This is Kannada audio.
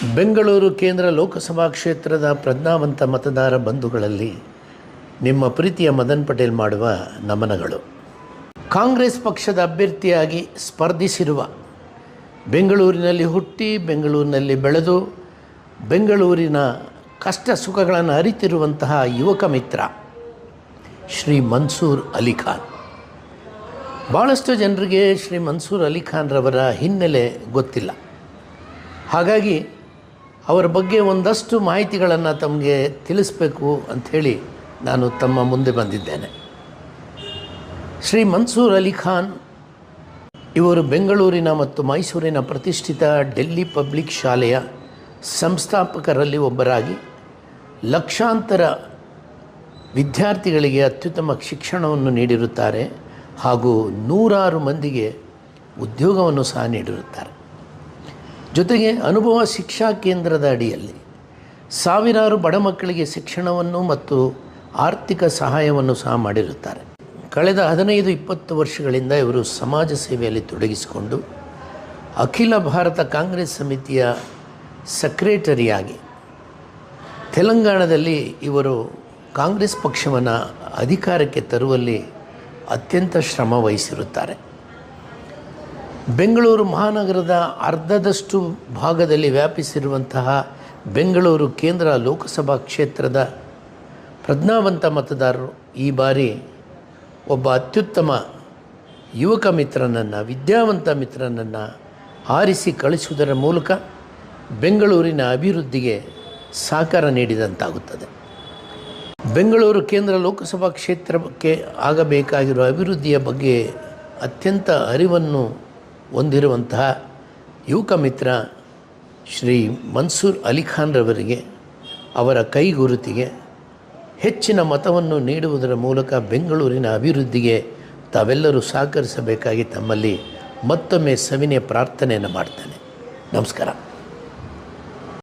ಬೆಂಗಳೂರು ಕೇಂದ್ರ ಲೋಕಸಭಾ ಕ್ಷೇತ್ರದ ಪ್ರಜ್ಞಾವಂತ ಮತದಾರ ಬಂಧುಗಳಲ್ಲಿ ನಿಮ್ಮ ಪ್ರೀತಿಯ ಮದನ್ ಪಟೇಲ್ ಮಾಡುವ ನಮನಗಳು. ಕಾಂಗ್ರೆಸ್ ಪಕ್ಷದ ಅಭ್ಯರ್ಥಿಯಾಗಿ ಸ್ಪರ್ಧಿಸಿರುವ, ಬೆಂಗಳೂರಿನಲ್ಲಿ ಹುಟ್ಟಿ ಬೆಂಗಳೂರಿನಲ್ಲಿ ಬೆಳೆದು ಬೆಂಗಳೂರಿನ ಕಷ್ಟ ಸುಖಗಳನ್ನು ಅರಿತಿರುವಂತಹ ಯುವಕ ಮಿತ್ರ ಶ್ರೀ ಮನ್ಸೂರ್ ಅಲಿ ಖಾನ್. ಭಾಳಷ್ಟು ಜನರಿಗೆ ಶ್ರೀ ಮನ್ಸೂರ್ ಅಲಿ ಖಾನ್ರವರ ಹಿನ್ನೆಲೆ ಗೊತ್ತಿಲ್ಲ. ಹಾಗಾಗಿ ಅವರ ಬಗ್ಗೆ ಒಂದಷ್ಟು ಮಾಹಿತಿಗಳನ್ನು ತಮಗೆ ತಿಳಿಸಬೇಕು ಅಂಥೇಳಿ ನಾನು ತಮ್ಮ ಮುಂದೆ ಬಂದಿದ್ದೇನೆ. ಶ್ರೀ ಮನ್ಸೂರ್ ಅಲಿ ಖಾನ್ ಇವರು ಬೆಂಗಳೂರಿನ ಮತ್ತು ಮೈಸೂರಿನ ಪ್ರತಿಷ್ಠಿತ ಡೆಲ್ಲಿ ಪಬ್ಲಿಕ್ ಶಾಲೆಯ ಸಂಸ್ಥಾಪಕರಲ್ಲಿ ಒಬ್ಬರಾಗಿ ಲಕ್ಷಾಂತರ ವಿದ್ಯಾರ್ಥಿಗಳಿಗೆ ಅತ್ಯುತ್ತಮ ಶಿಕ್ಷಣವನ್ನು ನೀಡಿರುತ್ತಾರೆ ಹಾಗೂ ನೂರಾರು ಮಂದಿಗೆ ಉದ್ಯೋಗವನ್ನು ಸಹ ನೀಡಿರುತ್ತಾರೆ. ಜೊತೆಗೆ ಅನುಭವ ಶಿಕ್ಷಾ ಕೇಂದ್ರದ ಅಡಿಯಲ್ಲಿ ಸಾವಿರಾರು ಬಡ ಮಕ್ಕಳಿಗೆ ಶಿಕ್ಷಣವನ್ನು ಮತ್ತು ಆರ್ಥಿಕ ಸಹಾಯವನ್ನು ಸಹ ಮಾಡಿರುತ್ತಾರೆ. ಕಳೆದ 15-20 ವರ್ಷಗಳಿಂದ ಇವರು ಸಮಾಜ ಸೇವೆಯಲ್ಲಿ ತೊಡಗಿಸಿಕೊಂಡು ಅಖಿಲ ಭಾರತ ಕಾಂಗ್ರೆಸ್ ಸಮಿತಿಯ ಸೆಕ್ರೆಟರಿಯಾಗಿ ತೆಲಂಗಾಣದಲ್ಲಿ ಇವರು ಕಾಂಗ್ರೆಸ್ ಪಕ್ಷವನ್ನು ಅಧಿಕಾರಕ್ಕೆ ತರುವಲ್ಲಿ ಅತ್ಯಂತ ಶ್ರಮ ವಹಿಸಿರುತ್ತಾರೆ. ಬೆಂಗಳೂರು ಮಹಾನಗರದ ಅರ್ಧದಷ್ಟು ಭಾಗದಲ್ಲಿ ವ್ಯಾಪಿಸಿರುವಂತಹ ಬೆಂಗಳೂರು ಕೇಂದ್ರ ಲೋಕಸಭಾ ಕ್ಷೇತ್ರದ ಪ್ರಜ್ಞಾವಂತ ಮತದಾರರು ಈ ಬಾರಿ ಒಬ್ಬ ಅತ್ಯುತ್ತಮ ಯುವಕ ಮಿತ್ರನನ್ನು, ವಿದ್ಯಾವಂತ ಮಿತ್ರನನ್ನು ಆರಿಸಿ ಕಳಿಸುವುದರ ಮೂಲಕ ಬೆಂಗಳೂರಿನ ಅಭಿವೃದ್ಧಿಗೆ ಸಹಕಾರ ನೀಡಿದಂತಾಗುತ್ತದೆ. ಬೆಂಗಳೂರು ಕೇಂದ್ರ ಲೋಕಸಭಾ ಕ್ಷೇತ್ರಕ್ಕೆ ಆಗಬೇಕಾಗಿರುವ ಅಭಿವೃದ್ಧಿಯ ಬಗ್ಗೆ ಅತ್ಯಂತ ಅರಿವನ್ನು ಹೊಂದಿರುವಂತಹ ಯುವಕ ಮಿತ್ರ ಶ್ರೀ ಮನ್ಸೂರ್ ಅಲಿ ಖಾನ್ರವರಿಗೆ ಅವರ ಕೈಗುರುತಿಗೆ ಹೆಚ್ಚಿನ ಮತವನ್ನು ನೀಡುವುದರ ಮೂಲಕ ಬೆಂಗಳೂರಿನ ಅಭಿವೃದ್ಧಿಗೆ ತಾವೆಲ್ಲರೂ ಸಹಕರಿಸಬೇಕಾಗಿ ತಮ್ಮಲ್ಲಿ ಮತ್ತೊಮ್ಮೆ ಸವಿನಯ ಪ್ರಾರ್ಥನೆಯನ್ನು ಮಾಡ್ತೇನೆ. ನಮಸ್ಕಾರ.